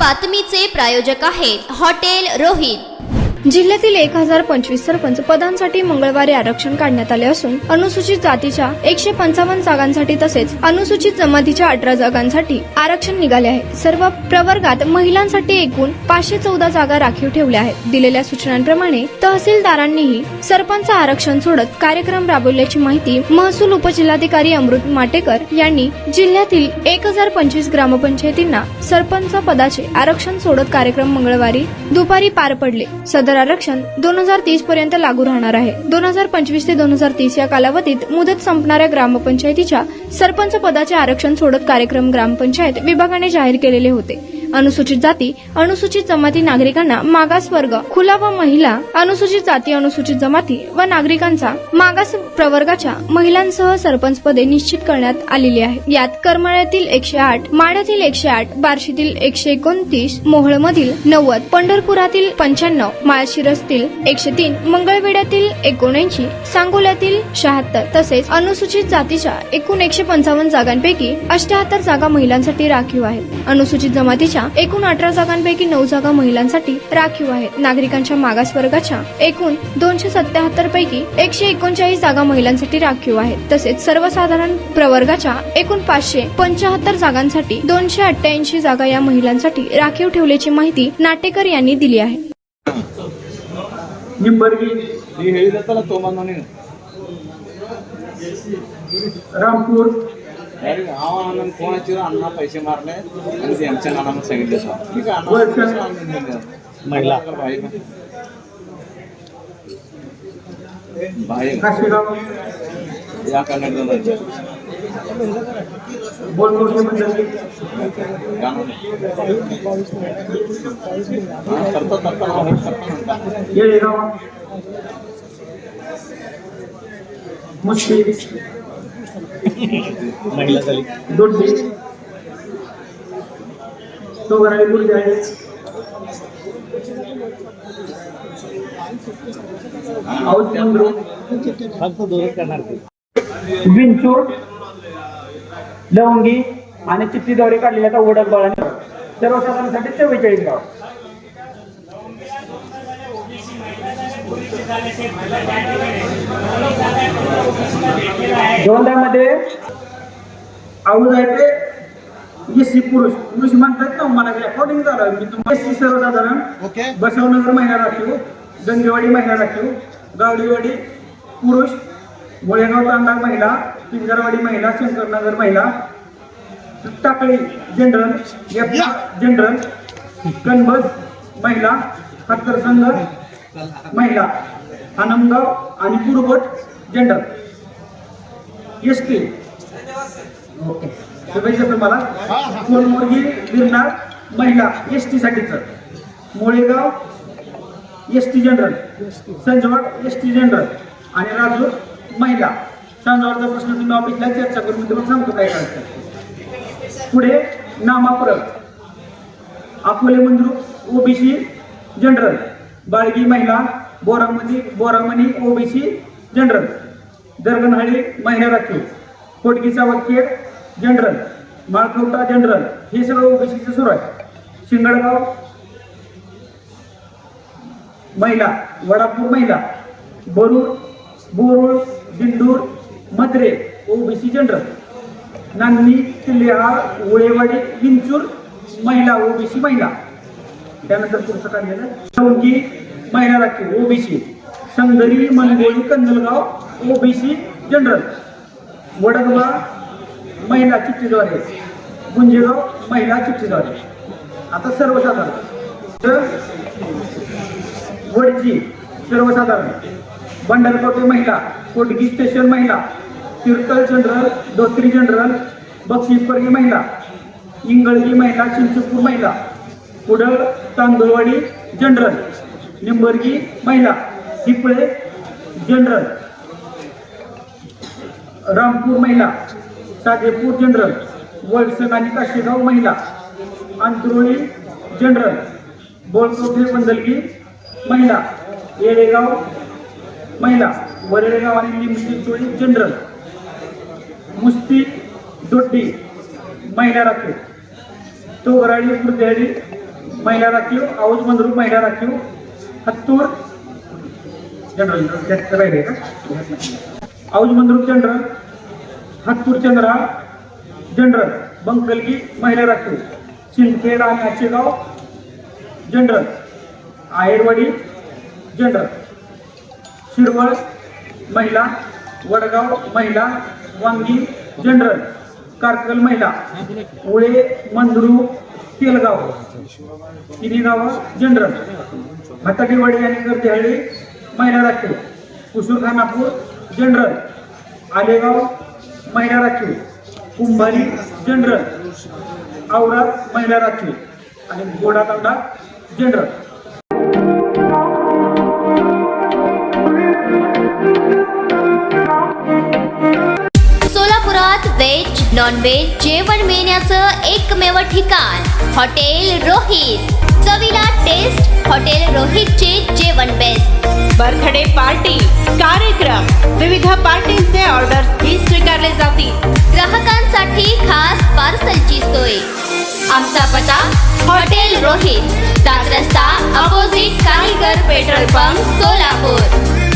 बातमीचे प्रायोजक आहेत हॉटेल रोहित। जिल्ह्यातील 1025 सरपंच पदांसाठी मंगळवारी आरक्षण काढण्यात आले असून अनुसूचित जातीच्या 155 जागांसाठी तसेच अनुसूचित जमातीच्या 18 जागांसाठी आरक्षण निघाले आहे। सर्व प्रवर्गात महिलांसाठी एकूण 514 जागा राखीव ठेवल्या आहेत। दिलेल्या सूचनांप्रमाणे तहसीलदारांनीही सरपंच आरक्षण सोडत कार्यक्रम राबवल्याची माहिती महसूल उपजिल्हाधिकारी अमृत माटेकर यांनी जिल्ह्यातील 1025 ग्रामपंचायतींना सरपंच पदाचे आरक्षण सोडत कार्यक्रम मंगळवारी दुपारी पार पडले। सदर आरक्षण 2030 पर्यंत लागू राहणार आहे। 2025 ते 2030 या कालावधीत मुदत संपणाऱ्या ग्रामपंचायतीच्या सरपंच पदाचे आरक्षण सोडत कार्यक्रम ग्रामपंचायत विभागाने जाहीर केलेले होते। अनुसूचित जाती अनुसूचित जमाती नागरिकांना मागास वर्ग खुला व महिला अनुसूचित जाती अनुसूचित जमाती व नागरिकांचा मागास प्रवर्गाच्या महिलांसह सरपंच पदे निश्चित करण्यात आलेली आहे। यात करमाळ्यातील 108, माढ्यातील 108, बार्शीतील 129, मोहोळमधील 90, पंढरपुरातील 95, माळशिरसतील 103, मंगळवेढ्यातील 79, सांगोल्यातील 76 तसेच अनुसूचित जातीच्या एकूण 155 जागांपैकी 78 जागा महिलांसाठी राखीव आहेत। अनुसूचित जमातीच्या एकूण 18 जागांपैकी 9 जागा महिलांसाठी राखीव आहेत। नागरिकांच्या मागास वर्गाच्या एकूण 277 पैकी 139 जागा महिलांसाठी राखीव आहेत। तसेच सर्वसाधारण प्रवर्गाच्या एकूण 575 जागांसाठी 288 जागा या महिलांसाठी राखीव ठेवल्याची माहिती नाटेकर यांनी दिली आहे। रामपूर कोणाची अण्णा पैसे मारले आणि त्यांच्या नावानं सांगितलं ठीक आहे। महिला या करण्यात महिला झाली दोड्डी तो घराडी गुरु आहे विंचूर लवंगी आणि चिठ्ठीद्वारे काढलेल्या ओढक बाळाने सर्वसाधारणसाठी 44 गाव। दोनदामध्ये आऊज आहे ते एससी पुरुष म्हणतात ना मला अकॉर्डिंग झालं मी तुम्हाला एससी सर्वसाधारण बसवनगर महिला राखीव, गंगेवाडी महिला राखीव, गावडीवाडी पुरुष, गोळेगाव तांडा महिला, पिंजरवाडी महिला, शंकरनगर महिला, टाकळी जनरल, जनरल, कनबस महिला, हत्तरसंग महिला, आनंदगाव आणि पुरबट जनरल एसटी। ओके शुभेच्छा तुम्हाला। कोलमुर्गी गिरनार महिला एसटी साठीच, मोळेगाव एसटी जनरल, संजवड एसटी जनरल आणि राजूर महिला। संजवडचा प्रश्न तुम्ही ऑफिसला चर्चा करून मी तुम्हाला सांगतो काय करायचं। पुढे नामापुरम अकोले मंद्रुप ओबीसी जनरल, बाळगी महिला, बोरामणी ओबीसी जनरल, दरगणहळ्ळी महिला राखीव, कोटकीचा वकील जनरल, माळखवटा जनरल, हे सगळं ओबीसीचं सुरू आहे। शिंगडगाव महिला, वडापूर महिला, बोरुळ, दिंडूर, मद्रे ओबीसी जनरल, नांदणी, किल्लेहाळ, वळेवाडी, विंचूर महिला ओबीसी महिला। त्यानंतर पुढचं काढलेलं चौकी महिला राखीव ओबीसी, संगरी, मनगोळी, कंदलगाव ओबीसी जनरल, वडगवा महिला चिठ्ठीद्वारे, गुंजेगाव महिला चिठ्ठीद्वारे। आता सर्वसाधारण वडजी सर्वसाधारण, बंडलकोटे महिला, कोटगी स्टेशन महिला, तिरकल जनरल, धोत्री जनरल, बक्षीसपर्गी महिला, इंगळगी महिला, चिंचपूर महिला, कुडळ तांदूळवाडी जनरल, निंबर्गी महिला, हिपळे जनरल, रामपूर महिला, सादेपूर जनरल, वळसंग आणि काशीगाव महिला, अंतरोळी जनरल, बोळकोठे बंदलगी महिला, येळेगाव महिला, वरेगाव आणि लिंबचिंचोळी जनरल, मुस्ती दोड्डी महिला राखीव, तोगराळी, खुर्देहळी महिला राखीव, औज मंद्रुप महिला राखीव, हत्तूर जनरल राहिले का, औज मंद्रुप जनरल, हत्तूर चंद्रा जनरल, बंकलगी महिला राखीव, सिंदखेड आणि आचेगाव जनरल, आहेरवाडी जनरल, शिरवळ महिला, वडगाव महिला, वांगी जनरल, कारकल महिला, उळे मंद्रुप तेलगाव तिन्ही गावं जनरल, हाताटीवाडी आणि गर्देहळ्ळी महिला राखीव, कुसूर खानापूर जनरल, आलेगाव महिला राखीव, कुंभारी जनरल, औराद महिला राखीव आणि गोडातांडा जनरल. सोलापुरात व्हेज नॉन व्हेज जेवण मिळण्याचं एकमेव ठिकाण हॉटेल रोहित. चवीला टेस्ट हॉटेल रोहितचे जेवण बेस्ट. बर्थडे पार्टी, कार्यक्रम, विविध पार्टींचे ऑर्डर्स ही स्वीकारले जातील. ग्राहकांसाठी खास पार्सलची सोय. आमचा पत्ता हॉटेल रोहित, 7 रस्ता अपोजिट कारीगर पेट्रोल पंप, सोलापूर.